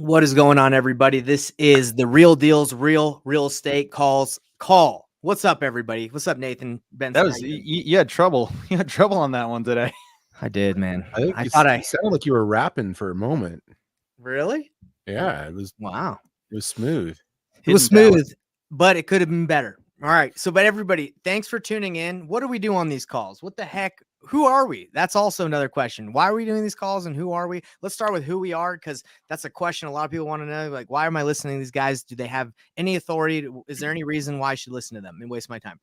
What is going on, everybody? This is the Real Deals, Real Estate Calls Call. What's up, everybody? What's up, Nathan That Benson? was you had trouble. You had trouble on that one today. I did, man. I think I you, thought you sounded like you were rapping for a moment. really. Yeah, it was Wow. smooth. It was Hidden talent. smooth, but it could have been better. All right. So, but everybody, thanks for tuning in. What do we do on these calls? What the heck? Who are we? That's also another question. Why are we doing these calls and who are we? Let's start with who we are, because that's a question a lot of people want to know. Like, why am I listening to these guys? Do they have any authority? Is there any reason why I should listen to them and waste my time?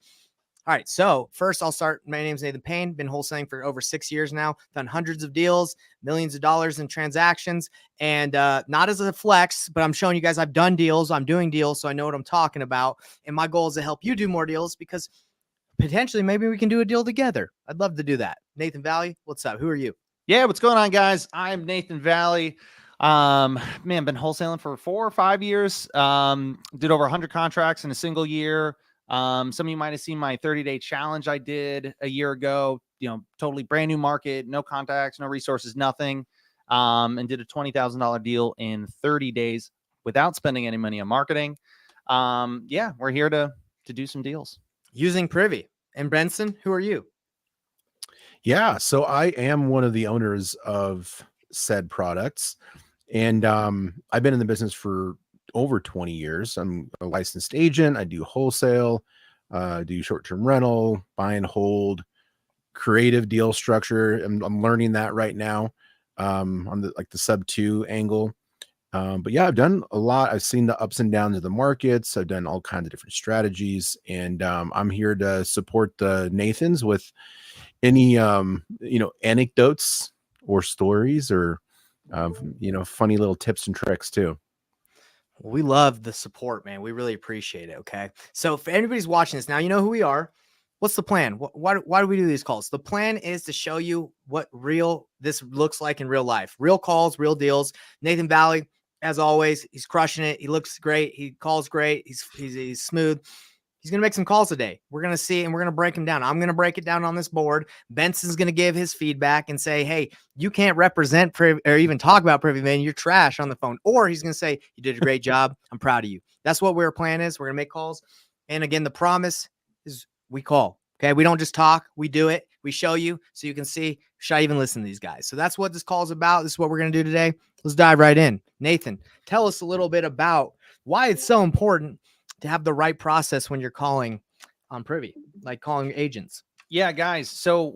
All right. So first I'll start. My name's Nathan Payne, been wholesaling for over 6 years now, done hundreds of deals, millions of dollars in transactions, and not as a flex, but I'm showing you guys I've done deals. I'm doing deals. So I know what I'm talking about. And my goal is to help you do more deals, because potentially maybe we can do a deal together. I'd love to do that. Nathan Valley, what's up? Who are you? Yeah, what's going on, guys? I'm Nathan Valley. Man, been wholesaling for 4 or 5 years. Did over 100 contracts in a single year. Some of you might have seen my 30-day challenge I did a year ago. Totally brand new market, no contacts, no resources, nothing. And did a $20,000 deal in 30 days without spending any money on marketing. Yeah, we're here to do some deals Using Privy. And Benson, who are you? Yeah, so I am one of the owners of said products, and I've been in the business for over 20 years. I'm a licensed agent. I do wholesale, do short-term rental, buy and hold, creative deal structure. I'm learning that right now on the sub 2 angle. But yeah, I've done a lot. I've seen the ups and downs of the markets. I've done all kinds of different strategies, and I'm here to support the Nathans with any anecdotes or stories or funny little tips and tricks too. We love the support, man. We really appreciate it. Okay. So if anybody's watching this now, you know who we are. What's the plan? Why do we do these calls? The plan is to show you what this looks like in real life. Real calls, real deals. Nathan Valley, as always, he's crushing it. He looks great. He calls great. He's smooth. He's going to make some calls today. We're going to see, and we're going to break them down. I'm going to break it down on this board. Benson's going to give his feedback and say, hey, you can't represent Privy or even talk about Privy, man. You're trash on the phone. Or he's going to say, you did a great job. I'm proud of you. That's what our plan is. We're going to make calls. And again, the promise is we call. Okay. We don't just talk. We do it. We show you so you can see, should I even listen to these guys? So that's what this call is about. This is what we're going to do today. Let's dive right in. Nathan, tell us a little bit about why it's so important to have the right process when you're calling on Privy, like calling agents. Yeah, guys. So,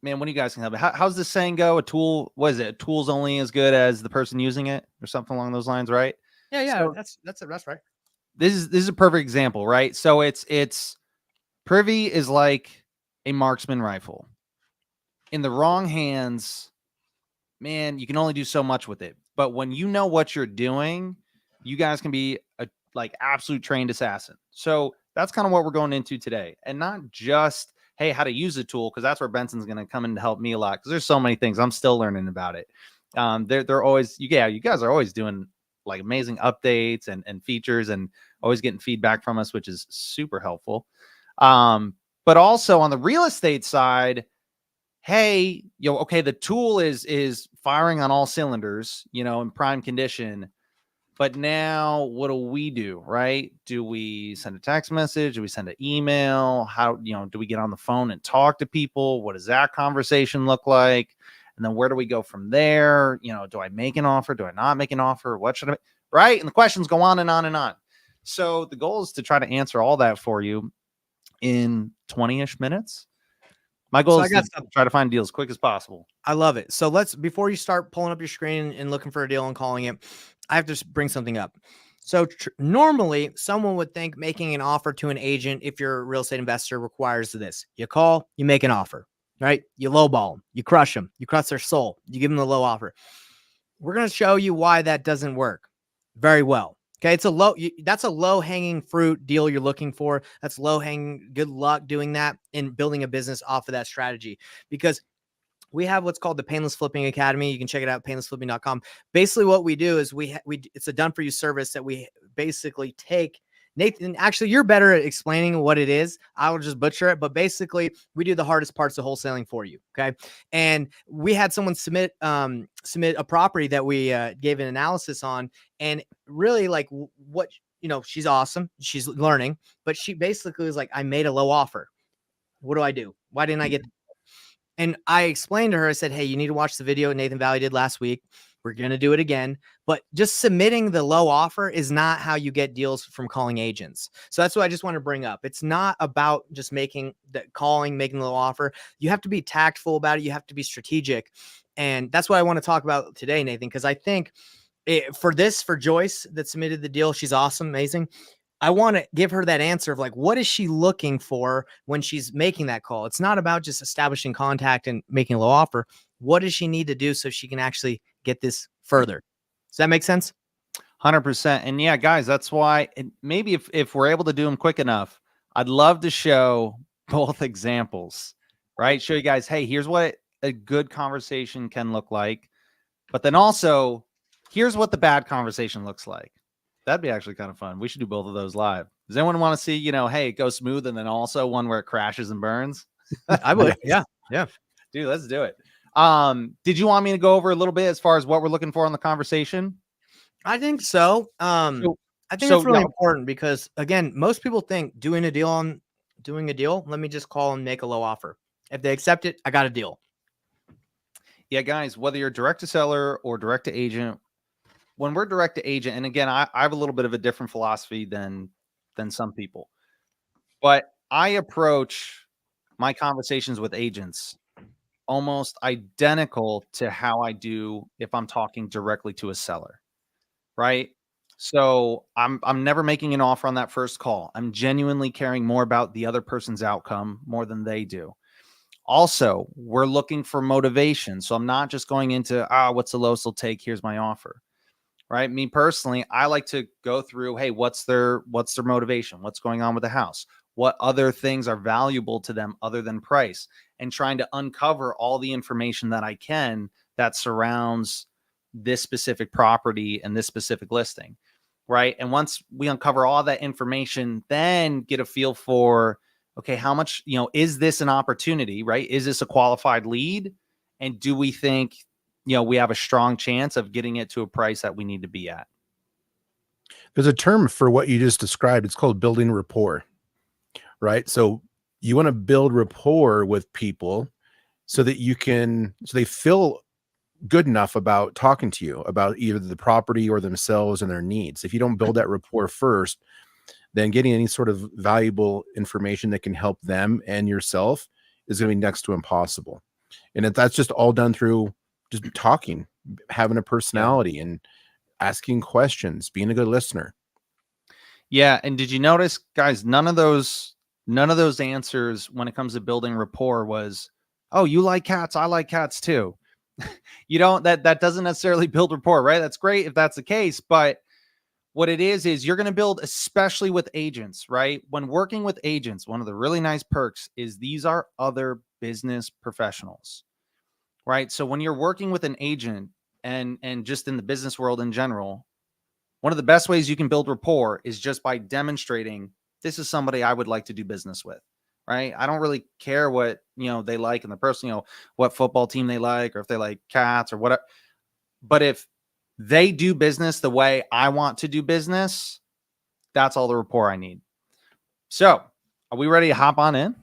man, when you guys can help it, how's this saying go? A tool, what is it? A tool's only as good as the person using it, or something along those lines, right? Yeah. So, that's right. This is a perfect example, right? So it's Privy is like a marksman rifle. In the wrong hands, man, you can only do so much with it. But when you know what you're doing, you guys can be a absolute trained assassin. So that's kind of what we're going into today. And not just, hey, how to use a tool, because that's where Benson's going to come in to help me a lot, because there's so many things I'm still learning about it. They're always, you guys are always doing like amazing updates and features, and always getting feedback from us, which is super helpful. But also on the real estate side, hey, okay, the tool is firing on all cylinders, in prime condition. But now what do we do, right? Do we send a text message? Do we send an email? How, do we get on the phone and talk to people? What does that conversation look like? And then where do we go from there? Do I make an offer? Do I not make an offer? What should I, right? And the questions go on and on and on. So the goal is to try to answer all that for you in 20-ish minutes. My goal is to try to find deals as quick as possible. I love it. So before you start pulling up your screen and looking for a deal and calling it, I have to bring something up. So normally someone would think making an offer to an agent, if you're a real estate investor, requires this. You call, you make an offer, right? You lowball them, you crush their soul, you give them the low offer. We're going to show you why that doesn't work very well. Okay. That's a low hanging fruit deal you're looking for. That's low hanging. Good luck doing that and building a business off of that strategy, because we have what's called the Painless Flipping Academy. You can check it out, painlessflipping.com. Basically what we do is it's a done for you service that we basically take Nathan, actually, you're better at explaining what it is. I will just butcher it. But basically, we do the hardest parts of wholesaling for you. Okay. And we had someone submit a property that we gave an analysis on. And really, like, what, she's awesome. She's learning. But she basically was like, I made a low offer. What do I do? Why didn't I get? And I explained to her, I said, hey, you need to watch the video Nathan Valley did last week. We're going to do it again. But just submitting the low offer is not how you get deals from calling agents. So that's what I just want to bring up. It's not about just making the making the low offer. You have to be tactful about it. You have to be strategic. And that's what I want to talk about today, Nathan, because I think for Joyce that submitted the deal, she's awesome, amazing. I want to give her that answer of like, what is she looking for when she's making that call? It's not about just establishing contact and making a low offer. What does she need to do so she can actually get this further? Does that make sense? 100%. And yeah, guys, that's why maybe if we're able to do them quick enough, I'd love to show both examples, right? Show you guys, hey, here's what a good conversation can look like. But then also, here's what the bad conversation looks like. That'd be actually kind of fun. We should do both of those live. Does anyone want to see, hey, it goes smooth, and then also one where it crashes and burns? I would. Yeah. Dude, let's do it. Did you want me to go over a little bit as far as what we're looking for in the conversation? I think so. I think it's really important because, again, most people think doing a deal, let me just call and make a low offer. If they accept it, I got a deal. Yeah, guys, whether you're direct to seller or direct to agent, when we're direct to agent, and again, I have a little bit of a different philosophy than some people, but I approach my conversations with agents almost identical to how I do if I'm talking directly to a seller, right? So I'm never making an offer on that first call. I'm genuinely caring more about the other person's outcome more than they do. Also, we're looking for motivation. So I'm not just going into, what's the lowest they'll take? Here's my offer. Right. Me personally, I like to go through, hey, what's their motivation? What's going on with the house? What other things are valuable to them other than price? And trying to uncover all the information that I can that surrounds this specific property and this specific listing. Right. And once we uncover all that information, then get a feel for, okay, how much, is this an opportunity? Right. Is this a qualified lead? And do we think we have a strong chance of getting it to a price that we need to be at? There's a term for what you just described. It's called building rapport, right? So you want to build rapport with people so that so they feel good enough about talking to you about either the property or themselves and their needs. If you don't build that rapport first, then getting any sort of valuable information that can help them and yourself is going to be next to impossible. And if that's just all done through just talking, having a personality and asking questions, being a good listener. Yeah. And did you notice, guys, none of those answers when it comes to building rapport was, oh, you like cats, I like cats too. That doesn't necessarily build rapport, right? That's great if that's the case. But what it is you're going to build, especially with agents, right? When working with agents, one of the really nice perks is these are other business professionals. Right. So when you're working with an agent and just in the business world in general, one of the best ways you can build rapport is just by demonstrating this is somebody I would like to do business with. Right. I don't really care what, they like in the person, what football team they like, or if they like cats or whatever. But if they do business the way I want to do business, that's all the rapport I need. So are we ready to hop on in?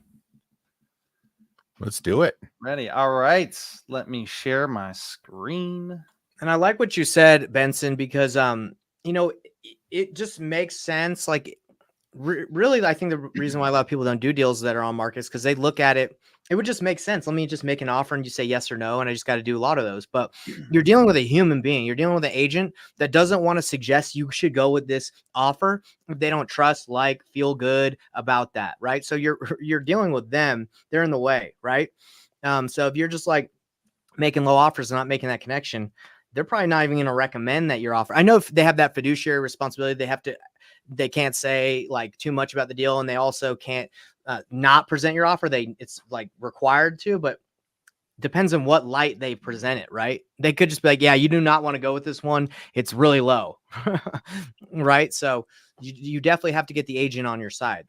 Let's do it. Ready. All right. Let me share my screen. And I like what you said, Benson, because, it just makes sense. Like, really, I think the reason why a lot of people don't do deals that are on market is because they look at it. It would just make sense. Let me just make an offer and you say yes or no. And I just got to do a lot of those. But you're dealing with a human being. You're dealing with an agent that doesn't want to suggest you should go with this offer if they don't trust, feel good about that. Right. So you're dealing with them. They're in the way. Right. So if you're just making low offers and not making that connection, they're probably not even going to recommend that your offer. I know if they have that fiduciary responsibility, they can't say too much about the deal, and they also can't not present your offer. It's required to, but depends on what light they present it, right? They could just be like, yeah, you do not want to go with this one. It's really low. Right? So you definitely have to get the agent on your side.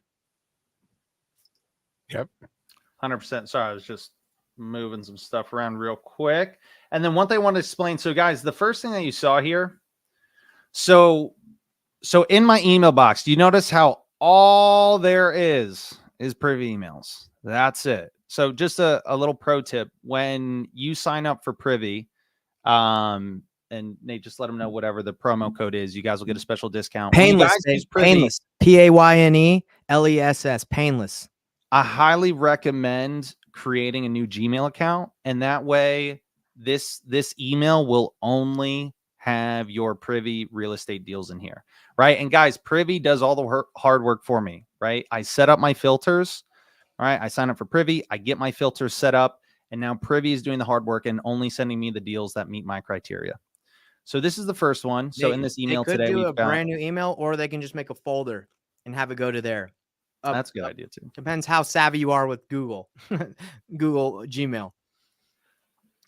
Yep. 100%. Sorry, I was just moving some stuff around real quick. And then one thing I want to explain. So, guys, the first thing that you saw here. So in my email box, do you notice how all there is privy emails? That's it. So just a little pro tip. When you sign up for privy, and Nate, just let them know whatever the promo code is. You guys will get a special discount. When you Painless. guys use Privy, Painless. Payneless. Painless. I highly recommend creating a new Gmail account, and that way this email will only have your Privy real estate deals in here, right? And guys, Privy does all the hard work for me, right? I set up my filters, all right? I sign up for Privy, I get my filters set up, and now Privy is doing the hard work and only sending me the deals that meet my criteria. So this is the first one. So in this email they could today, do we've a got brand new email, or they can just make a folder and have it go to there. That's a good idea too. Depends how savvy you are with Google, Google Gmail.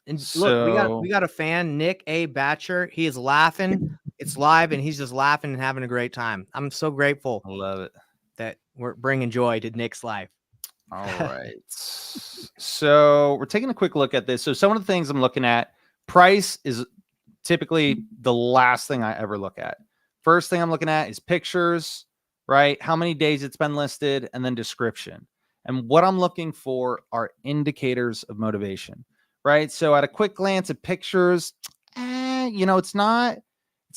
And look, we got a fan, Nick A. Batcher. He is laughing. It's live, and he's just laughing and having a great time. I'm so grateful. I love it that we're bringing joy to Nick's life. All right. So we're taking a quick look at this. So some of the things I'm looking at, price is typically the last thing I ever look at. First thing I'm looking at is pictures, right? How many days it's been listed, and then description. And what I'm looking for are indicators of motivation, right? So at a quick glance at pictures, it's not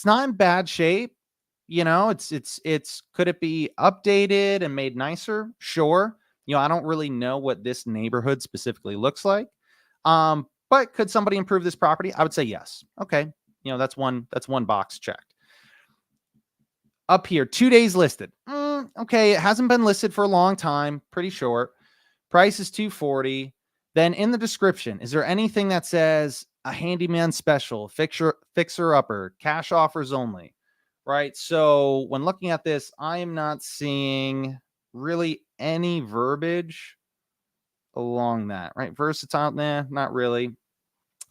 in bad shape. It's could it be updated and made nicer? Sure. I don't really know what this neighborhood specifically looks like. But could somebody improve this property? I would say yes. Okay. That's one box checked. Up here, 2 days listed. Okay. It hasn't been listed for a long time. Pretty short. Price is $240. Then in the description, is there anything that says a handyman special, fixer upper, cash offers only? Right. So when looking at this, I am not seeing really any verbiage along that, right? Versatile, not really.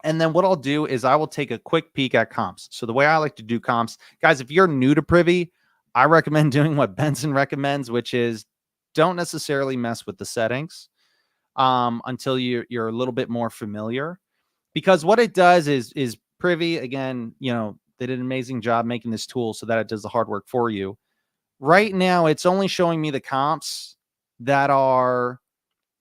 And then what I'll do is I will take a quick peek at comps. So the way I like to do comps, guys, if you're new to Privy, I recommend doing what Benson recommends, which is don't necessarily mess with the settings until you're a little bit more familiar. Because what it does is Privy, again, they did an amazing job making this tool so that it does the hard work for you. Right now, it's only showing me the comps that are,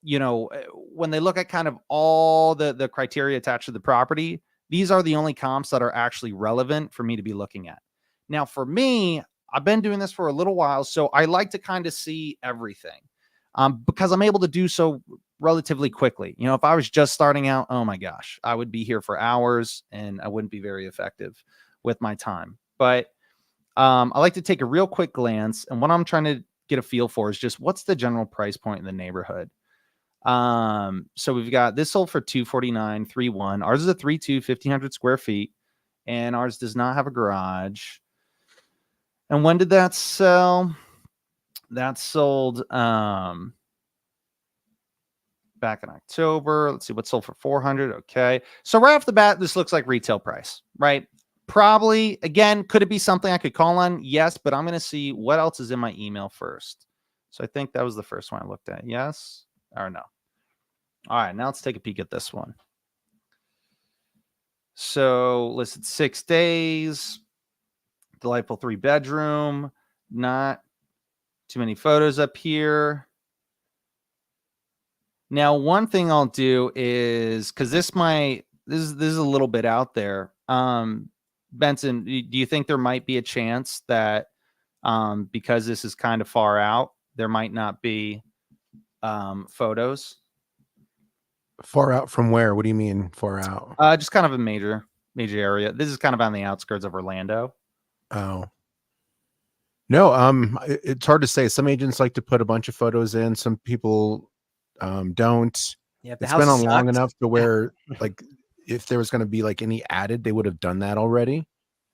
when they look at kind of all the criteria attached to the property, these are the only comps that are actually relevant for me to be looking at. Now, for me, I've been doing this for a little while, so I like to kind of see everything because I'm able to do so relatively quickly. If I was just starting out, oh my gosh, I would be here for hours and I wouldn't be very effective with my time. But I like to take a real quick glance, and what I'm trying to get a feel for is just what's the general price point in the neighborhood. So we've got this sold for $249, 3.1. Ours is a 3.2, 1,500 square feet, and ours does not have a garage. And when did that sell? That sold back in October. Let's see what sold for $400. Okay. So right off the bat, this looks like retail price, right? Probably, again, could it be something I could call on? Yes, but I'm going to see what else is in my email first. So I think that was the first one I looked at. Yes or no? All right, now let's take a peek at this one. So listed 6 days, delightful 3-bedroom, not too many photos up here. Now, one thing I'll do is, because this is a little bit out there. Benson, do you think there might be a chance that because this is kind of far out, there might not be photos? Far out from where? What do you mean far out? Just kind of a major area. This is kind of on the outskirts of Orlando. Oh. No, it's hard to say. Some agents like to put a bunch of photos in. Some people don't. Yeah, it's been on long enough to where like if there was going to be like any added, they would have done that already.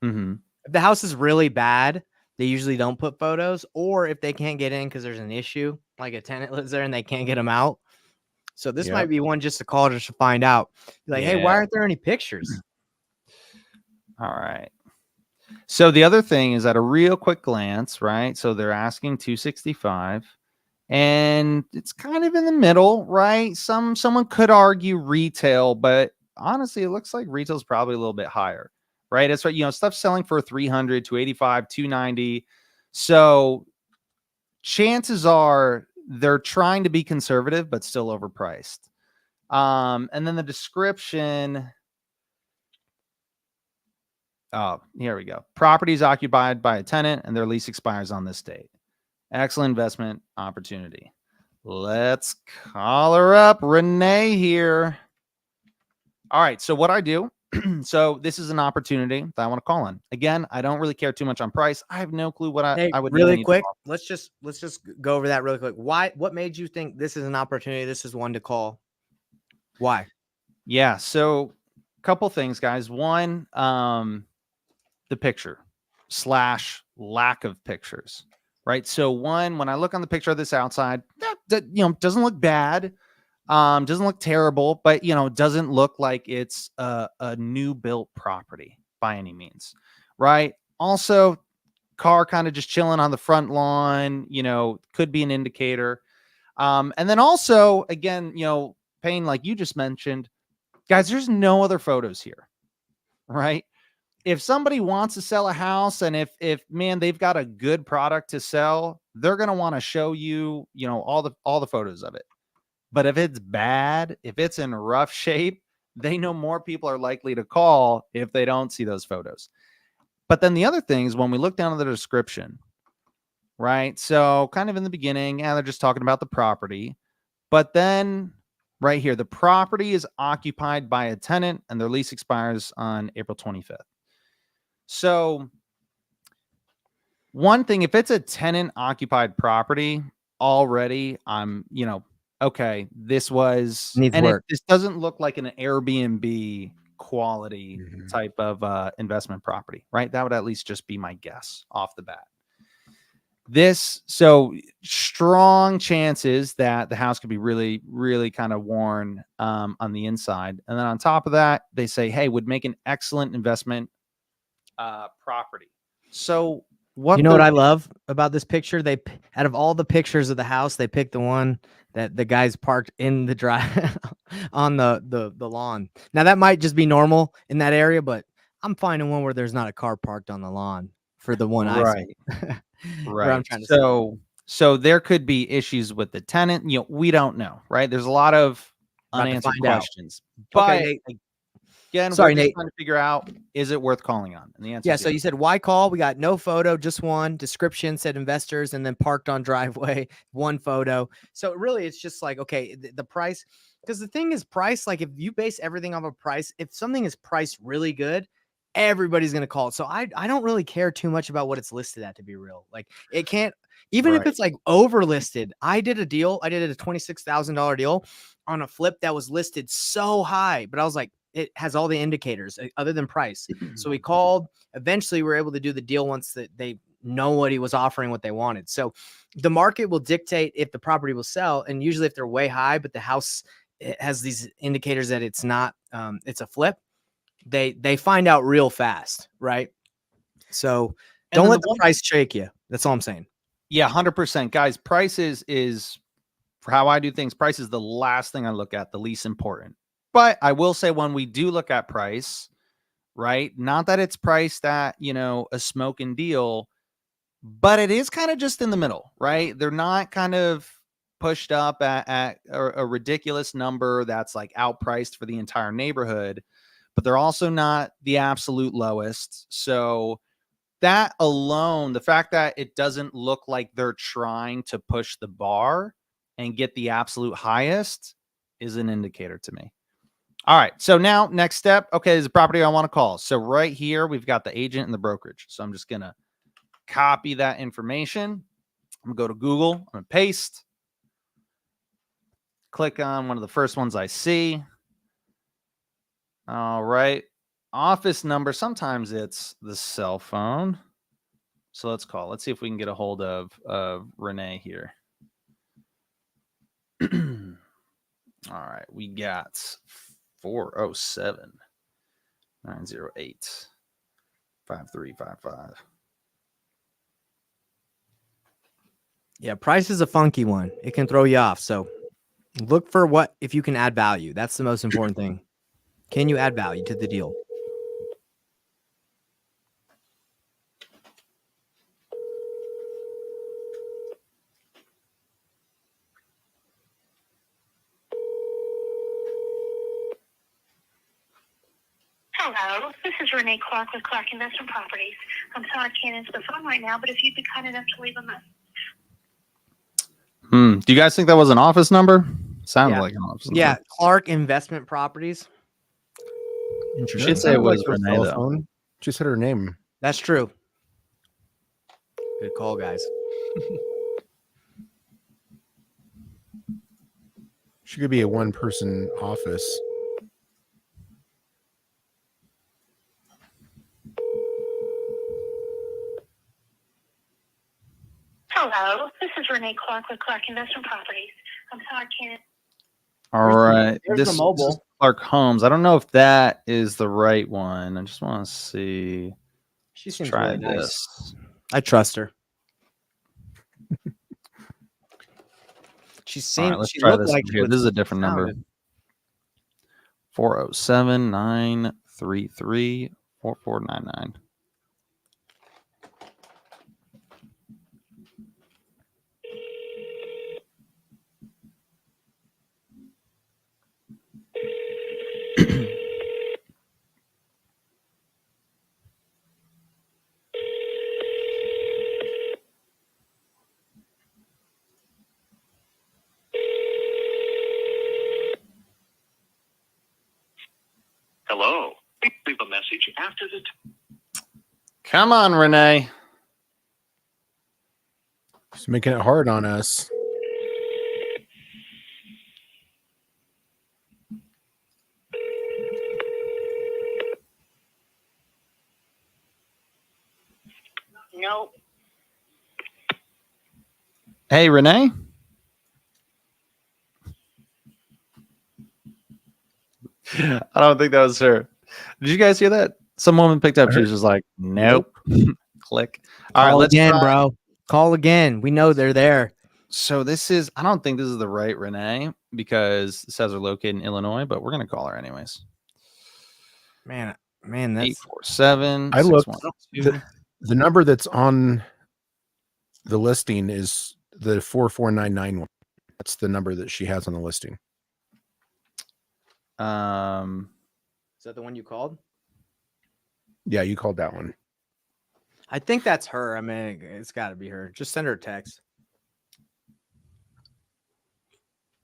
Mm-hmm. If the house is really bad, they usually don't put photos, or if they can't get in because there's an issue, like a tenant lives there and they can't get them out. So this Yep. might be one just to call just to find out. Be like, hey, why Yeah. aren't there any pictures? All right. So the other thing is at a real quick glance, right? So they're asking 265 and it's kind of in the middle, right? Someone could argue retail, but honestly, it looks like retail's probably a little bit higher, right? It's right, stuff selling for 300, 285, 290. So chances are they're trying to be conservative, but still overpriced. And then the description. Oh, here we go. Property is occupied by a tenant and their lease expires on this date. Excellent investment opportunity. Let's call her up. Renee here. All right. So what I do. So this is an opportunity that I want to call on. Again, I don't really care too much on price. I have no clue what Hey, I would really need to quick. call. Let's just go over that really quick. What made you think this is an opportunity? This is one to call. Why? Yeah. So a couple things, guys. One, the picture / lack of pictures, right? So one, when I look on the picture of this outside, that doesn't look bad. Doesn't look terrible, but doesn't look like it's a new built property by any means, right? Also, car kind of just chilling on the front lawn, could be an indicator. And then also, again, Payne, like you just mentioned, guys, there's no other photos here, right? If somebody wants to sell a house and if man, they've got a good product to sell, they're going to want to show you, all the photos of it. But if it's bad, if it's in rough shape, they know more people are likely to call if they don't see those photos. But then the other thing is when we look down at the description, right? So kind of in the beginning, they're just talking about the property. But then right here, the property is occupied by a tenant and their lease expires on April 25th. So one thing, if it's a tenant occupied property already, I'm, okay, this was, Needs and work. this doesn't look like an Airbnb quality Mhm. type of investment property, right? That would at least just be my guess off the bat. So strong chances that the house could be really, really kind of worn on the inside. And then on top of that, they say, hey, would make an excellent investment property. So what What I love about this picture? Out of all the pictures of the house, they picked the one that the guy's parked in the drive on the lawn. Now that might just be normal in that area, but I'm finding one where there's not a car parked on the lawn for the one I see. right. Where I'm Right. trying to say. So there could be issues with the tenant. We don't know, right? There's a lot of About to unanswered find out. questions. Okay, But Nate. again, we're Sorry, just Nate. trying to figure out, is it worth calling on? And the answer Yeah, is so yes. you said why call? We got no photo, just one description said investors and then parked on driveway, one photo. So really it's just like, okay, the price, because the thing is price, like if you base everything off of price, if something is priced really good, everybody's going to call it. So I don't really care too much about what it's listed at, to be real. Like it can't, even if Right. it's like overlisted. I did a $26,000 deal on a flip that was listed so high, but I was like, it has all the indicators other than price. So we called. Eventually, we were able to do the deal once that they know what he was offering, what they wanted. So the market will dictate if the property will sell. And usually if they're way high, but the house has these indicators that it's not, it's a flip, they find out real fast, right? So And don't then let the price shake you. That's all I'm saying. Yeah, 100%. Guys, price is for how I do things. Price is the last thing I look at, the least important. But I will say when we do look at price, right? Not that it's priced at, a smoking deal, but it is kind of just in the middle, right? They're not kind of pushed up at a ridiculous number that's like outpriced for the entire neighborhood, but they're also not the absolute lowest. So that alone, the fact that it doesn't look like they're trying to push the bar and get the absolute highest is an indicator to me. All right. So now next step. Okay, there's a property I want to call. So right here, we've got the agent and the brokerage. So I'm just going to copy that information. I'm going to go to Google. I'm going to paste. Click on one of the first ones I see. All right. Office number. Sometimes it's the cell phone. So let's call. Let's see if we can get a hold of Renee here. All right, we got 407 908 5355. Yeah, price is a funky one. It can throw you off. So look for what if you can add value. That's the most important thing. Can you add value to the deal? Hello, this is Renee Clark with Clark Investment Properties. I'm sorry I can't answer the phone right now, but if you'd be kind enough to leave a message. Do you guys think that was an office number? Sounded Yeah. like an office Yeah, number. Clark Investment Properties. She Interesting. should say it was her Renee, cell though. phone. She said her name. That's true. Good call, guys. She could be a one-person office. Hello, this is Renee Clark with Clark Investment Properties. I'm sorry I can't. All There's the- right. there's the This mobile. is Clark Holmes. I don't know if that is the right one. I just want to see. She Let's seems try really nice. this. I trust her. She All seemed. right, let's She try looked this like one she here. was This is a different number. sounded. 407 933 4499. Hello. Please leave a message after the Come on, Renee. She's making it hard on us. Nope. Hey, Renee. I don't think that was her. Did you guys hear that? Some woman picked up. She was just like, nope. Click. All right, Call let's again, try. bro. Call again. We know they're there. So this is, I don't think this is the right Renee because it says they're located in Illinois, but we're going to call her anyways. Man, that's 847 I looked. 612. The number that's on the listing is the 44991. That's the number that she has on the listing. Is that the one you called? Yeah, you called that one. I think that's her. I mean, it's got to be her. Just send her a text.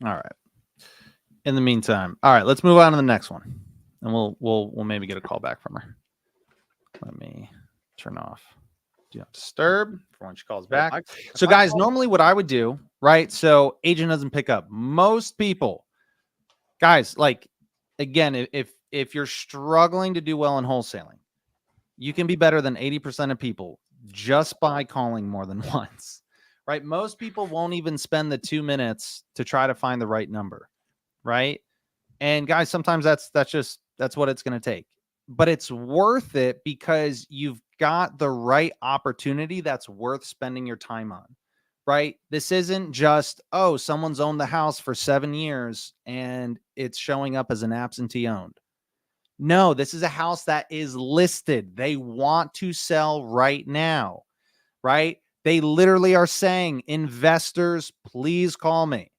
All right. In the meantime, all right, let's move on to the next one, and we'll maybe get a call back from her. Let me turn off do not disturb for when she calls back. So, guys, normally what I would do, right? So, agent doesn't pick up. Most people, guys, like again, if you're struggling to do well in wholesaling, you can be better than 80% of people just by calling more than once. Right? Most people won't even spend the 2 minutes to try to find the right number, right? And guys, sometimes that's what it's going to take. But it's worth it because you've got the right opportunity that's worth spending your time on. Right? This isn't just, oh, someone's owned the house for 7 years and it's showing up as an absentee owned. No, this is a house that is listed. They want to sell right now, right? They literally are saying, investors, please call me,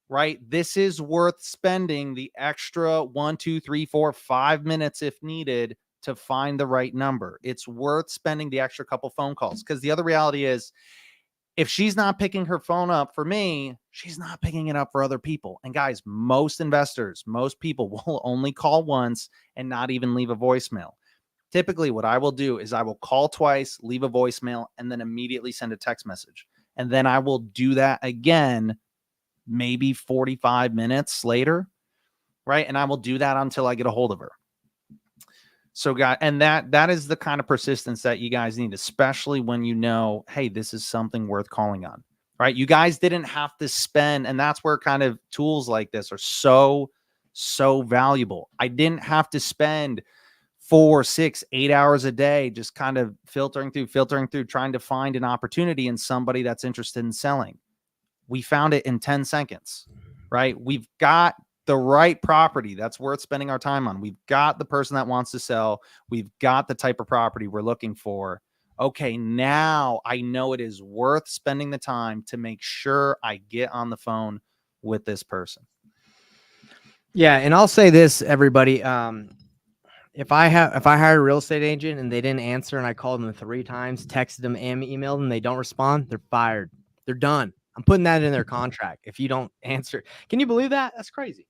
right? This is worth spending the extra 1, 2, 3, 4, 5 minutes if needed to find the right number. It's worth spending the extra couple phone calls because the other reality is, if she's not picking her phone up for me, she's not picking it up for other people. And guys, most investors, most people will only call once and not even leave a voicemail. Typically, what I will do is I will call twice, leave a voicemail, and then immediately send a text message. And then I will do that again, maybe 45 minutes later, right? And I will do that until I get a hold of her. So, guys, and that is the kind of persistence that you guys need, especially when you know, hey, this is something worth calling on. right? You guys didn't have to spend, and that's where kind of tools like this are so valuable. I didn't have to spend 4, 6, 8 hours a day just kind of filtering through, trying to find an opportunity in somebody that's interested in selling. We found it in 10 seconds, right? We've got the right property that's worth spending our time on. We've got the person that wants to sell. We've got the type of property we're looking for. Okay, now I know it is worth spending the time to make sure I get on the phone with this person. Yeah, and I'll say this, everybody. If I hire a real estate agent and they didn't answer and I called them 3 times, texted them and emailed them, they don't respond, they're fired. They're done. I'm putting that in their contract. If you don't answer, can you believe that? That's crazy.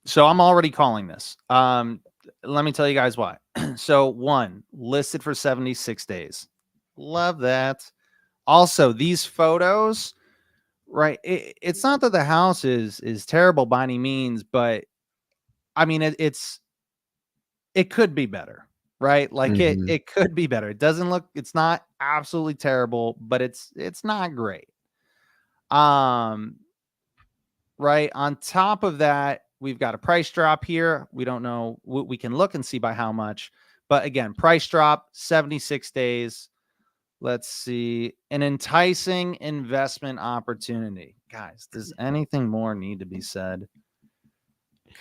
So I'm already calling this. Let me tell you guys why. So 1, listed for 76 days. Love that. Also, these photos, right? It's not that the house is terrible by any means, but I mean, it could be better, right? Like Mhm. it could be better. It's not absolutely terrible, but it's not great. Right. On top of that, we've got a price drop here. We don't know. We can look and see by how much, but again, price drop, 76 days. Let's see. An enticing investment opportunity. Guys, does anything more need to be said?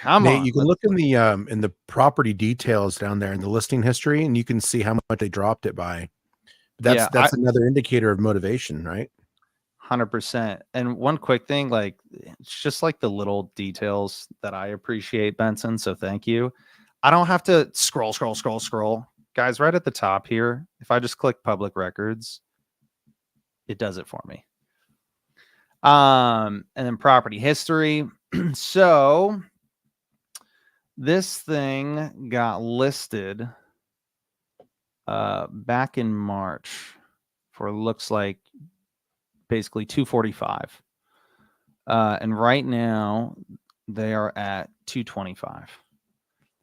Come Nate, on. you can look in the property details down there in the listing history, and you can see how much they dropped it by. That's Yeah, another indicator of motivation, right? 100%. And one quick thing, like it's just like the little details that I appreciate, Benson. So thank you. I don't have to scroll. Guys, right at the top here, if I just click public records, it does it for me. And then property history. So this thing got listed back in March for looks like basically 245. And right now they are at 225.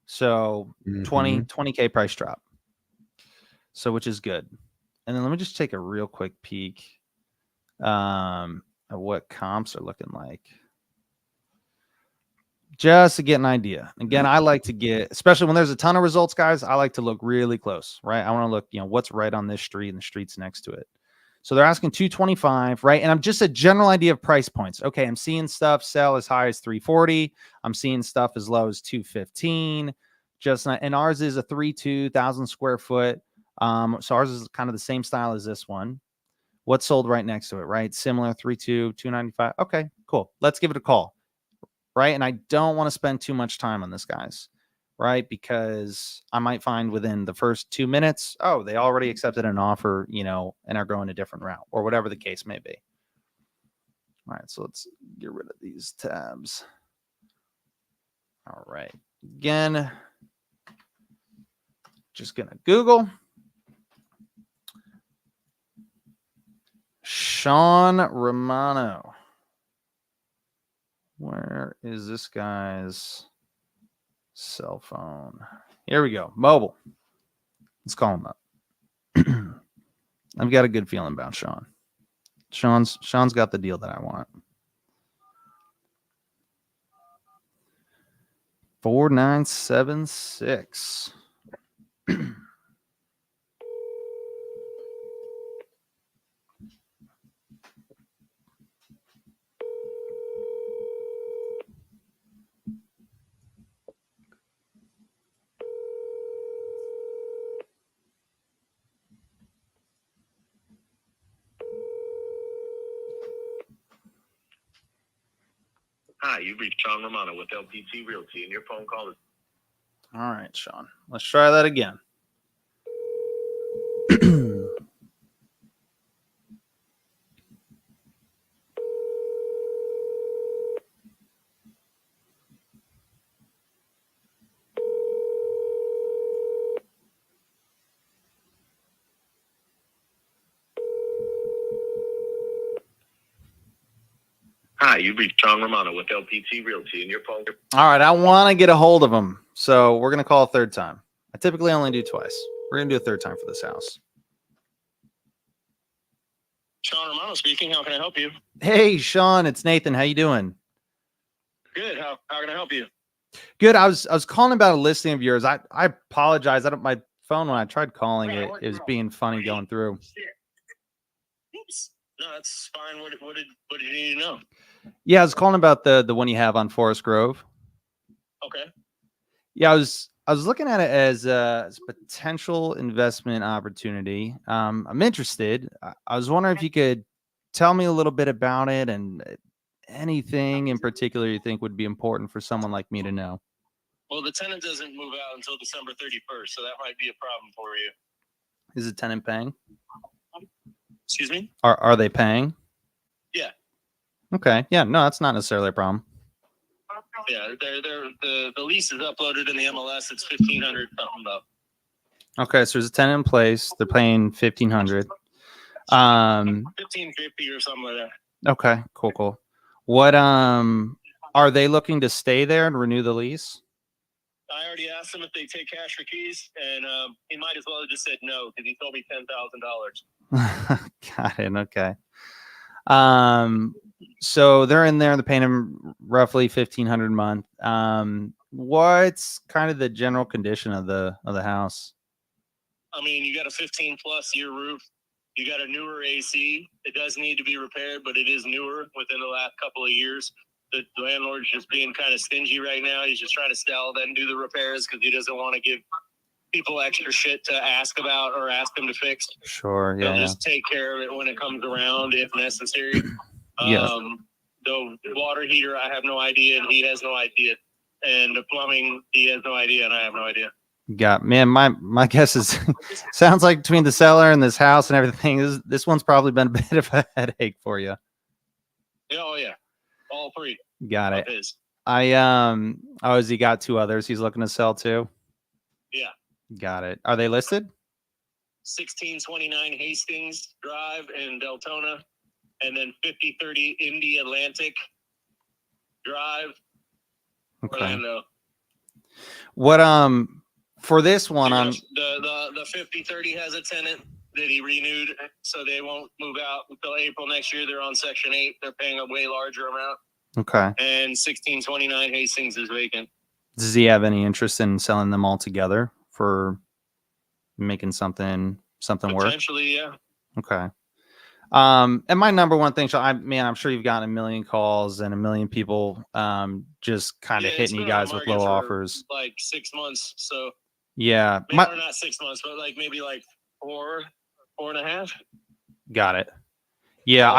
So 20K price drop. So which is good. And then let me just take a real quick peek at what comps are looking like. Just to get an idea. Again, I like to get, especially when there's a ton of results, guys, I like to look really close, right? I want to look, what's right on this street and the streets next to it. So they're asking 225, right? And I'm just a general idea of price points. Okay, I'm seeing stuff sell as high as 340. I'm seeing stuff as low as 215. Just not, and ours is a 32,000 square foot. So ours is kind of the same style as this one. What's sold right next to it, right? Similar, 32, 295. Okay, cool. Let's give it a call, right? And I don't want to spend too much time on this, guys, right? Because I might find within the first 2 minutes, oh, they already accepted an offer, and are going a different route or whatever the case may be. All right, so let's get rid of these tabs. All right, again, just gonna Google Sean Romano. Where is this guy's cell phone? Here we go. Mobile. Let's call him up. I've got a good feeling about Sean. Sean's got the deal that I want. 4976. Hi, you've reached Sean Romano with LPT Realty, and your phone call is. All right, Sean. Let's try that again. Hi, you've reached Sean Romano with LPT Realty, and your phone. All right, I want to get a hold of him, so we're going to call a third time. I typically only do twice. We're going to do a third time for this house. Sean Romano speaking. How can I help you? Hey, Sean, it's Nathan. How you doing? Good. How can I help you? Good. I was calling about a listing of yours. I apologize. My phone when I tried calling it was being funny going through. Oops. No, that's fine. What did you need to know? Yeah, I was calling about the one you have on Forest Grove. Okay. Yeah, I was looking at it as a potential investment opportunity. I'm interested. I was wondering if you could tell me a little bit about it and anything in particular you think would be important for someone like me to know. Well, the tenant doesn't move out until December 31st, so that might be a problem for you. Is the tenant paying? Excuse me? Are they paying? Yeah. Okay. Yeah. No, that's not necessarily a problem. Yeah, the lease is uploaded in the MLS. It's 1,500 something though. Okay, so there's a tenant in place. They're paying 1,500. 1,550 or something like that. Okay. Cool. What are they looking to stay there and renew the lease? I already asked him if they take cash for keys, and he might as well have just said no because he told me $10,000. Got it. Okay. So they're in there. They're paying him roughly 1,500 a month. What's kind of the general condition of the house? I mean, you got a 15+ year roof. You got a newer AC. It does need to be repaired, but it is newer within the last couple of years. The landlord's just being kind of stingy right now. He's just trying to sell, then do the repairs because he doesn't want to give people extra shit to ask about or ask them to fix. Sure. They'll Yeah. just take care of it when it comes around if necessary. Yeah. The water heater, I have no idea, and he has no idea. And the plumbing, he has no idea, and I have no idea. Man, my guess is sounds like between the cellar and this house and everything, this one's probably been a bit of a headache for you. Yeah, oh yeah, all three. Got it. His. Has he got two others he's looking to sell too? Yeah. Got it. Are they listed? 1629 Hastings Drive in Deltona, and then 5030 Indy Atlantic Drive, Okay. Orlando. What for this one on the 5030 has a tenant that he renewed, so they won't move out until April next year. They're on Section 8. They're paying a way larger amount. Okay. And 1629 Hastings is vacant. Does he have any interest in selling them all together for making something work? Potentially, yeah. Okay. And my number one thing, I'm sure you've gotten a million calls and a million people just kind of hitting you guys with low offers. Like 6 months. So yeah, or not 6 months, but like maybe like 4.5. Got it. Yeah,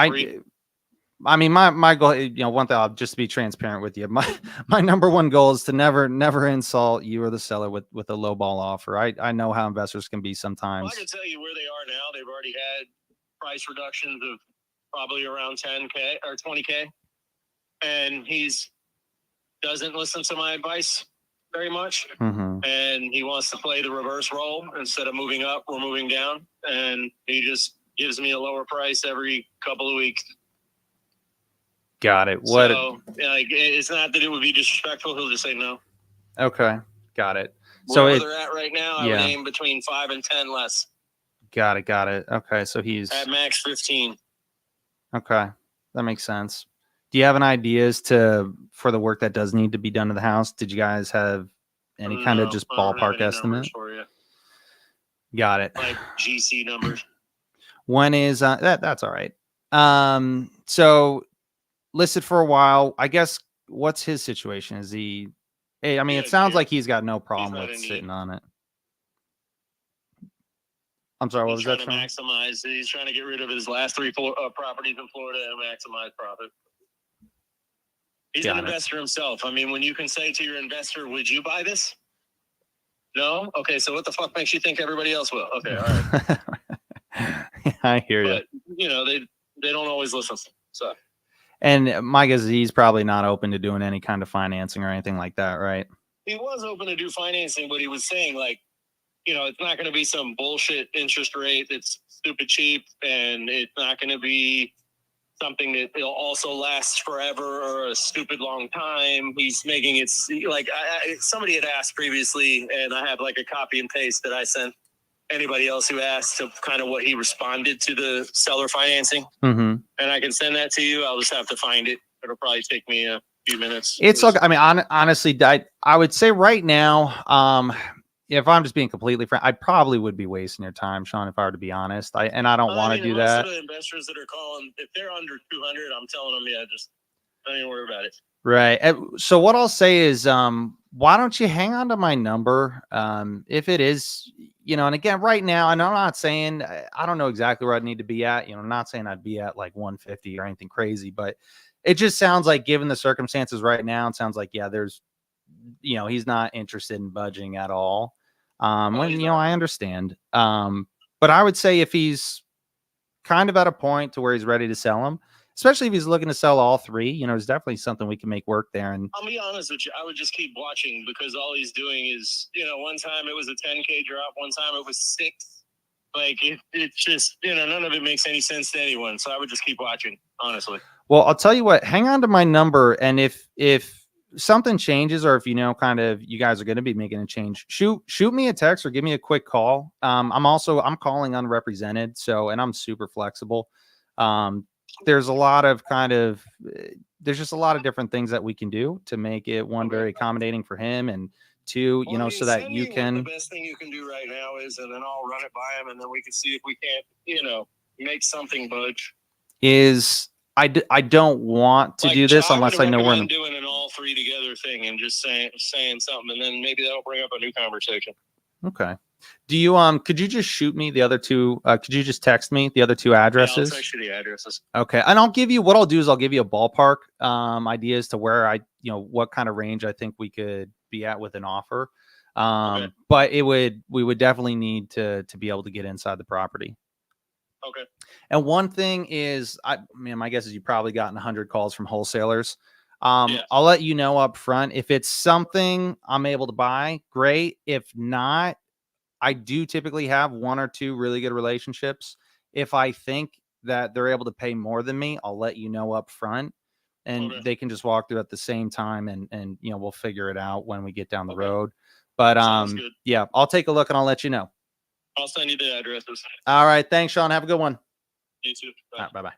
I mean, my goal, one thing, I'll just be transparent with you. My number one goal is to never insult you or the seller with a low ball offer. I know how investors can be sometimes. Well, I can tell you where they are now. They've already had price reductions of probably around 10K or 20K. And doesn't listen to my advice very much. Mm-hmm. And he wants to play the reverse role. Instead of moving up, we're moving down. And he just gives me a lower price every couple of weeks. Got it. So, it's not that it would be disrespectful. He'll just say no. Okay. Got it. Where they're at right now, I would aim between 5 and 10 less. Got it. Okay. So he's at max 15. Okay. That makes sense. Do you have an idea for the work that does need to be done to the house? Did you guys have any kind of just ballpark estimate? For you. Got it. Like GC numbers. When is that's all right. So listed for a while. I guess what's his situation? Is he it sounds like he's got no problem with sitting on it. I'm sorry, what was that? He's trying to get rid of his last 3 properties in Florida and maximize profit. He's an investor himself. I mean, when you can say to your investor, would you buy this? No? Okay, so what the fuck makes you think everybody else will? Okay, all right. I hear you. But, they don't always listen. So. And my guess is he's probably not open to doing any kind of financing or anything like that, right? He was open to do financing, but he was saying, like, it's not going to be some bullshit interest rate that's stupid cheap, and it's not going to be something that will also last forever or a stupid long time. He's making it like somebody had asked previously, and I have like a copy and paste that I sent anybody else who asked to kind of what he responded to the seller financing. Mm-hmm. And I can send that to you. I'll just have to find it. It'll probably take me a few minutes. It's okay. I mean, honestly, I would say right now, if I'm just being completely frank, I probably would be wasting your time, Sean, if I were to be honest. I don't want to do most that. Most of the investors that are calling, if they're under 200, I'm telling them, yeah, just don't even worry about it. Right. So what I'll say is, why don't you hang on to my number? If it is, and again, right now, and I'm not saying, I don't know exactly where I'd need to be at, I'm not saying I'd be at like 150 or anything crazy, but it just sounds like, given the circumstances right now, it sounds like, yeah, there's, he's not interested in budging at all. I understand. But I would say if he's kind of at a point to where he's ready to sell them, especially if he's looking to sell all three, there's definitely something we can make work there. And I'll be honest with you, I would just keep watching, because all he's doing is, one time it was a 10K drop, one time it was 6. Like it's just, none of it makes any sense to anyone. So I would just keep watching, honestly. Well, I'll tell you what, hang on to my number. And if something changes, or if kind of you guys are going to be making a change, shoot me a text or give me a quick call. I'm calling unrepresented. So, and I'm super flexible. There's a lot of there's just a lot of different things that we can do to make it, one, very accommodating for him, and two, so that you can. The best thing you can do right now is, and then I'll run it by him, and then we can see if we can't, make something budge. I don't want to do this unless I know we're doing an all three together thing and just saying something, and then maybe that'll bring up a new conversation. Okay. Do you could you just shoot me the other two? Could you just text me the other two addresses? Yeah, I'll text you the addresses. Okay. And I'll give you a ballpark idea as to where what kind of range I think we could be at with an offer. Okay. But we would definitely need to be able to get inside the property. Okay. And one thing is, my guess is you've probably gotten 100 calls from wholesalers. Yes. I'll let you know up front. If it's something I'm able to buy, great. If not, I do typically have one or two really good relationships. If I think that they're able to pay more than me, I'll let you know up front, and they can just walk through at the same time, and we'll figure it out when we get down the road. But yeah, I'll take a look and I'll let you know. I'll send you the addresses. All right. Thanks, Sean. Have a good one. You too. Bye. All right, bye-bye.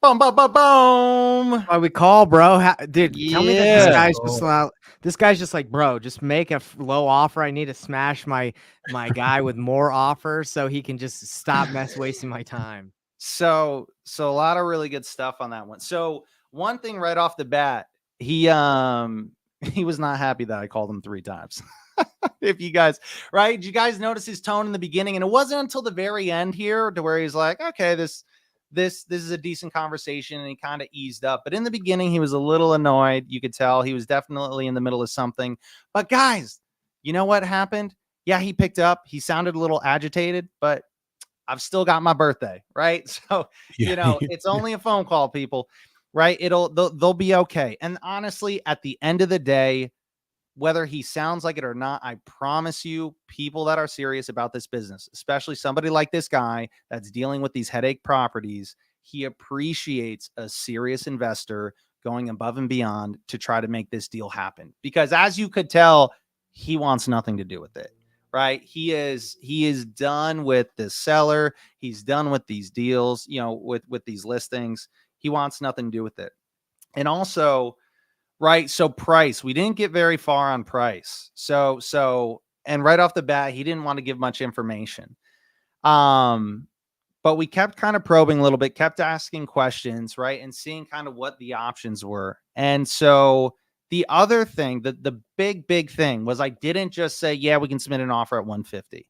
Boom, boom, boom, boom. Why we call, bro? Dude, tell me that this guy's just like, bro, just make a low offer. I need to smash my guy with more offers so he can just stop wasting my time. So a lot of really good stuff on that one. So one thing right off the bat, he was not happy that I called him 3 times. If you guys, right? Did you guys notice his tone in the beginning? And it wasn't until the very end here to where he's like, okay, this is a decent conversation, and he kind of eased up. But in the beginning, he was a little annoyed. You could tell he was definitely in the middle of something. But guys, you know what happened? Yeah, he picked up. He sounded a little agitated, but I've still got my birthday, right? So, it's only a phone call, people, right? They'll be okay. And honestly, at the end of the day, whether he sounds like it or not, I promise you, people that are serious about this business, especially somebody like this guy that's dealing with these headache properties, he appreciates a serious investor going above and beyond to try to make this deal happen. Because as you could tell, he wants nothing to do with it, right? He is done with the seller. He's done with these deals, with these listings. He wants nothing to do with it. And also, right. So price, we didn't get very far on price. So, and right off the bat, he didn't want to give much information. But we kept kind of probing a little bit, kept asking questions, right? And seeing kind of what the options were. And so the other thing, the big thing was, I didn't just say, yeah, we can submit an offer at 150.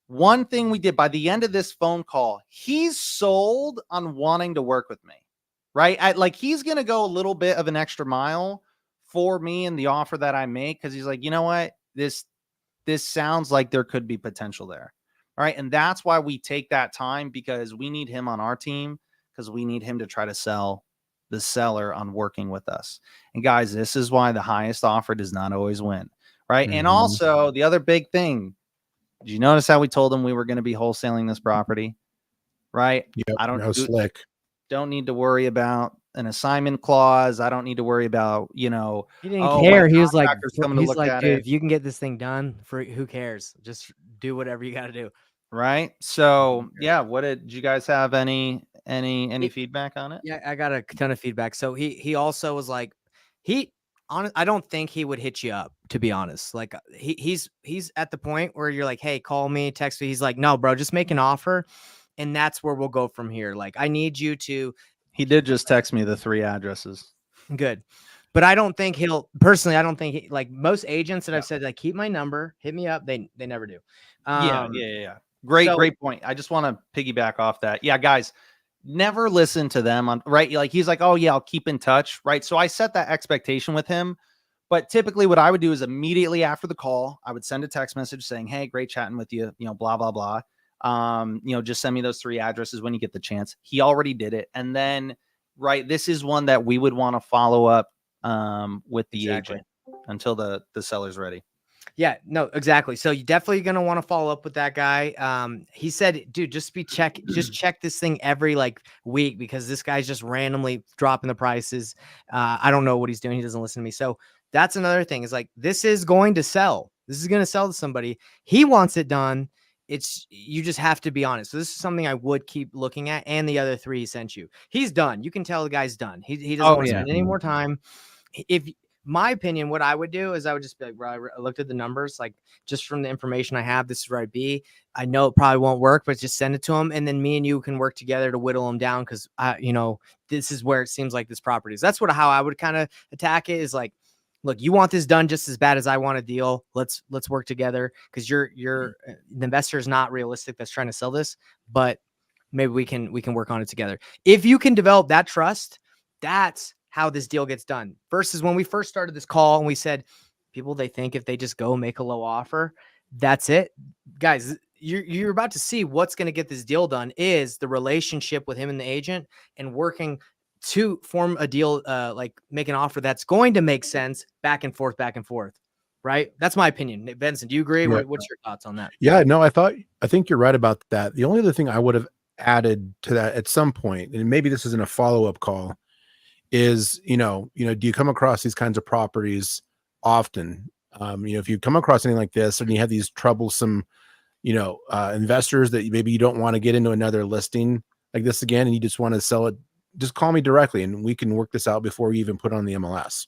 One thing we did by the end of this phone call, he's sold on wanting to work with me. Right? Like, he's going to go a little bit of an extra mile for me in the offer that I make, because he's like, you know what? This sounds like there could be potential there. All right. And that's why we take that time, because we need him on our team, because we need him to try to sell the seller on working with us. And guys, this is why the highest offer does not always win. Right. Mm-hmm. And also, the other big thing, did you notice how we told him we were going to be wholesaling this property? Right. Yep, I don't know, slick. Don't need to worry about an assignment clause. I don't need to worry about, He didn't oh, care. my He was like, contractor's coming to look at dude, it. if you can get this thing done, for who cares? Just do whatever you got to do. Right. So yeah, did you guys have any feedback on it? Yeah, I got a ton of feedback. So he also was like, I don't think he would hit you up, to be honest. Like he's at the point where you're like, hey, call me, text me. He's like, no, bro, just make an offer, and that's where we'll go from here. Like, I need you to. He did just text me the 3 addresses. Good. But I don't think I don't think like most agents that I've said, like, keep my number, hit me up. They never do. Yeah. Great point. I just want to piggyback off that. Yeah, guys, never listen to them on, right? Like, he's like, oh yeah, I'll keep in touch. Right. So I set that expectation with him. But typically what I would do is immediately after the call, I would send a text message saying, hey, great chatting with you, blah, blah, blah. Just send me those 3 addresses when you get the chance. He already did it. And then, right, this is one that we would want to follow up with the agent until the seller's ready. Yeah, no, exactly. So you definitely going to want to follow up with that guy. He said, dude, just check this thing every like week, because this guy's just randomly dropping the prices. I don't know what he's doing. He doesn't listen to me. So that's another thing, is like, this is going to sell. This is going to sell to somebody. He wants it done. You just have to be honest. So this is something I would keep looking at. And the other 3 he sent you, he's done. You can tell the guy's done. He doesn't want to spend any more time. If my opinion, what I would do is I would just be like, bro, I looked at the numbers, like, just from the information I have, this is where I'd be. I know it probably won't work, but just send it to him. And then me and you can work together to whittle him down. Cause this is where it seems like this property is. That's how I would kind of attack it, is like, look, you want this done just as bad as I want a deal. Let's work together. Cause the investor is not realistic that's trying to sell this, but maybe we can work on it together. If you can develop that trust, that's how this deal gets done. Versus when we first started this call and we said, people, they think if they just go make a low offer, that's it. Guys, you're about to see what's going to get this deal done is the relationship with him and the agent, and working to form a deal, like make an offer that's going to make sense back and forth. Right. That's my opinion. Benson, do you agree? Yeah. What's your thoughts on that? Yeah, no, I think you're right about that. The only other thing I would have added to that at some point, and maybe this isn't a follow-up call, is, do you come across these kinds of properties often? If you come across anything like this and you have these troublesome, investors that maybe you don't want to get into another listing like this again, and you just want to sell it, just call me directly and we can work this out before you even put on the MLS.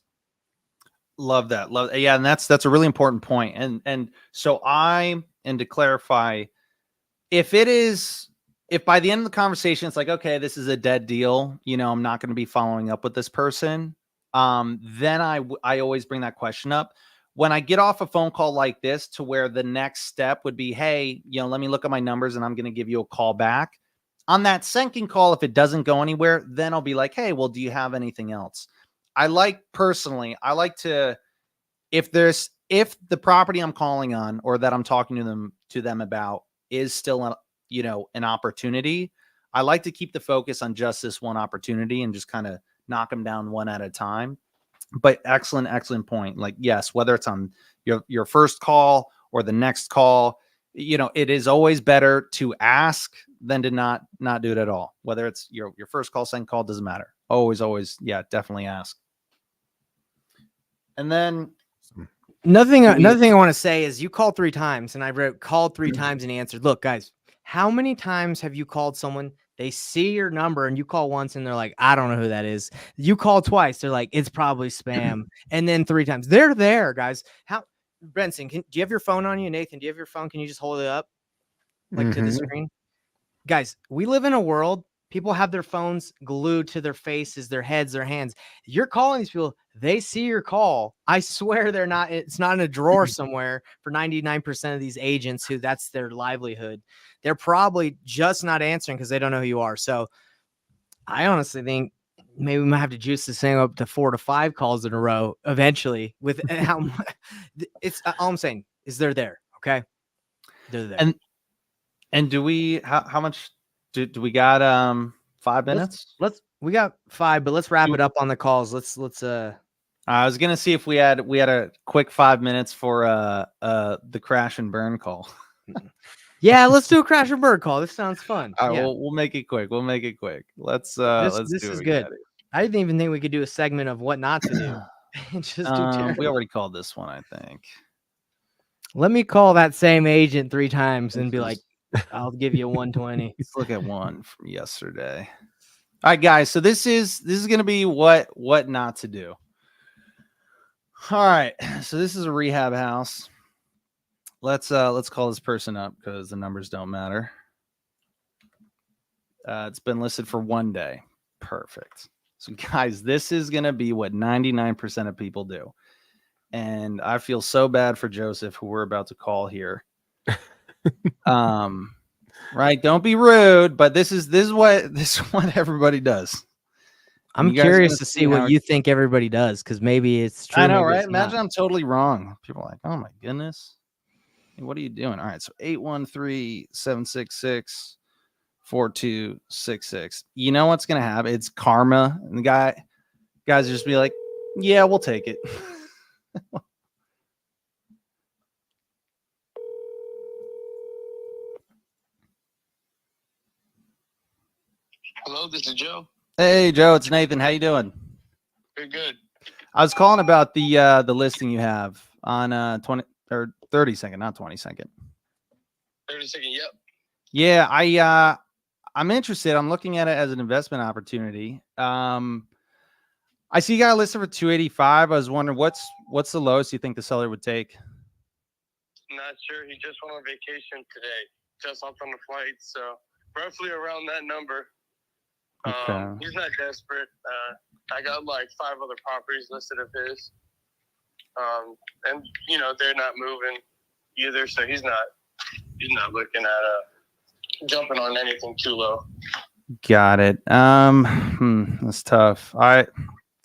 Love that. Yeah. And that's a really important point. And so to clarify, if by the end of the conversation, it's like, okay, this is a dead deal, I'm not going to be following up with this person, then I always bring that question up. When I get off a phone call like this, to where the next step would be, hey, let me look at my numbers and I'm going to give you a call back. On that second call, if it doesn't go anywhere, then I'll be like, hey, well, do you have anything else? I like to, if the property I'm calling on, or that I'm talking to them about, is still an opportunity, I like to keep the focus on just this one opportunity and just kind of knock them down one at a time. But excellent point. Like, yes, whether it's on your first call or the next call, it is always better to ask than to not do it at all. Whether it's your first call, second call, doesn't matter. Always, yeah, definitely ask. And then another thing I want to say is, you called 3 times, and I wrote called 3 times and he answered. Look, guys, how many times have you called someone, they see your number, and you call once and they're like, I don't know who that is. You call twice, they're like, it's probably spam. And then 3 times, they're there, guys. Benson, do you have your phone on you? Nathan, do you have your phone? Can you just hold it up to the screen? Guys, we live in a world, people have their phones glued to their faces, their heads, their hands. You're calling these people, they see your call. I swear it's not in a drawer somewhere for 99% of these agents who that's their livelihood. They're probably just not answering because they don't know who you are. So I honestly think maybe we might have to juice this thing up to 4 to 5 calls in a row eventually, with how much it's all I'm saying is they're there. Okay. They're there. And do we, how much do we got? 5 minutes? We got 5, but let's wrap it up on the calls. Let's I was gonna see if we had a quick 5 minutes for the crash and burn call. Yeah, let's do a crash and burn call. This sounds fun. All right, Yeah. we'll make it quick. Let's this do is it. good. I didn't even think we could do a segment of what not to do. Just do We terrible. already called this one, I think. Let me call that same agent 3 times and be This like, is- I'll give you 120. Let's look at one from yesterday. All right, guys. So this is gonna be what not to do. All right. So this is a rehab house. Let's call this person up because the numbers don't matter. It's been listed for 1 day. Perfect. So guys, this is gonna be what 99% of people do. And I feel so bad for Joseph, who we're about to call here. Right. Don't be rude, but this is what everybody does. I'm You guys curious gonna to see see what how- you think everybody does, because maybe it's true. I know, maybe right? it's Imagine not. I'm totally wrong. People are like, oh my goodness. What are you doing? All right. So 813-766-4266. You know what's gonna happen? It's karma. And the guys just be like, yeah, we'll take it. Hello, this is Joe. Hey Joe, it's Nathan. How you doing? Good, good. I was calling about the listing you have on 20 or 30-second, not 20-second. 30-second, yep. Yeah, I'm interested. I'm looking at it as an investment opportunity. I see you got a listed for 285. I was wondering what's the lowest you think the seller would take? Not sure. He just went on vacation today. Just hopped on the flight, so roughly around that number. Okay. He's not desperate. I got like 5 other properties listed of his. And they're not moving either, so he's not looking at jumping on anything too low. Got it. That's tough.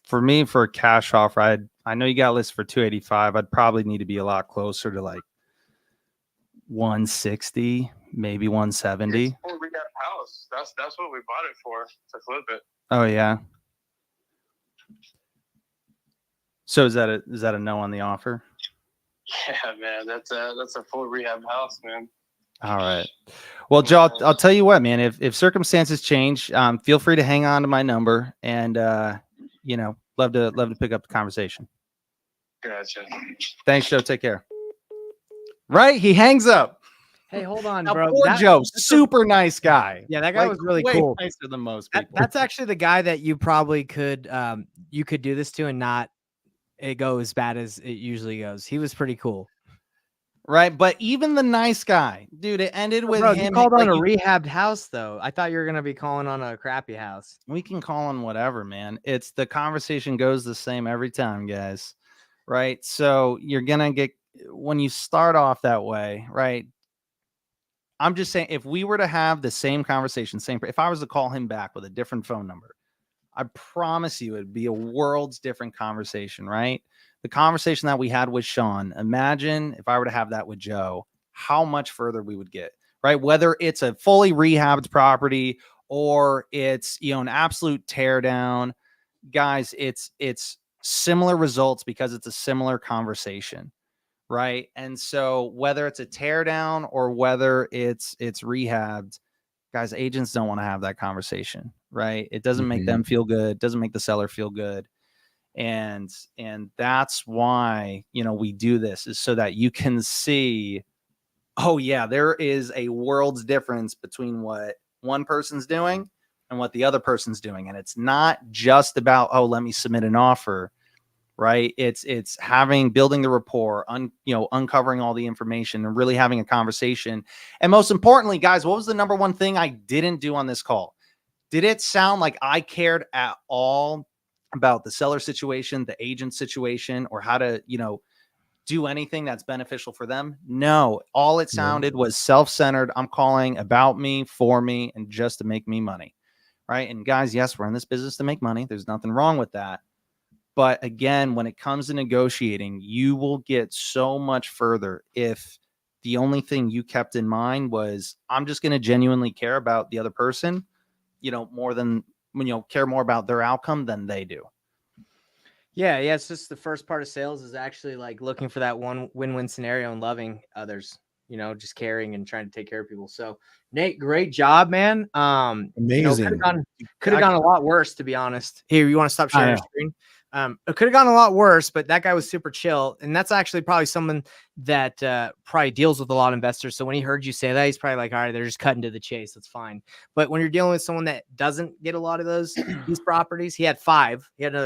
For me, for a cash offer, I know you got listed for 285. I'd probably need to be a lot closer to like 160, maybe 170. It's a full rehab house. That's what we bought it for, to flip it. Oh yeah. So is that a no on the offer? Yeah, man, that's a full rehab house, man. All right. Well, Joe, I'll tell you what, man. If circumstances change, feel free to hang on to my number, and love to pick up the conversation. Gotcha. Thanks, Joe. Take care. Right? He hangs up. Hey, hold on, Now, bro. poor Joe, super nice guy. Yeah, that guy was really way cool. nicer than most people. That's actually the guy that you probably could you could do this to and not it go as bad as it usually goes. He was pretty cool. Right, but even the nice guy, dude, it ended with Bro, him. you called on like, a rehabbed house, though. I thought you were gonna be calling on a crappy house. we can call on whatever, man. It's the conversation goes the same every time, guys. Right. So you're gonna get when you start off that way, right? I'm just saying, if we were to have the same conversation, if I was to call him back with a different phone number, I promise you it'd be a world's different conversation, right? The conversation that we had with Sean, imagine if I were to have that with Joe, how much further we would get, right? Whether it's a fully rehabbed property or it's, an absolute tear down, guys, it's similar results because it's a similar conversation, right? And so whether it's a tear down or whether it's rehabbed, guys, agents don't want to have that conversation, right? It doesn't make them feel good, doesn't make the seller feel good. And that's why, we do this, is so that you can see, oh yeah, there is a world's difference between what one person's doing and what the other person's doing. And it's not just about, oh, let me submit an offer, right? It's building the rapport, uncovering all the information and really having a conversation. And most importantly, guys, what was the number one thing I didn't do on this call? Did it sound like I cared at all about the seller situation, the agent situation, or how to, do anything that's beneficial for them? No, all it sounded was self-centered. I'm calling about me, for me, and just to make me money. Right. And guys, yes, we're in this business to make money. There's nothing wrong with that. But again, when it comes to negotiating, you will get so much further if the only thing you kept in mind was, I'm just going to genuinely care about the other person, more than care more about their outcome than they do. Yeah. It's just the first part of sales is actually like looking for that one win-win scenario and loving others. you know, just caring and trying to take care of people. So Nate, great job, man. You know, Amazing. could have gone a lot worse, to be honest. Here, you want to stop sharing your know. screen? It could have gone a lot worse, but that guy was super chill. And that's actually probably someone that probably deals with a lot of investors. So when he heard you say that, he's probably like, all right, they're just cutting to the chase. That's fine. But when you're dealing with someone that doesn't get a lot of these properties, he had 5. He had another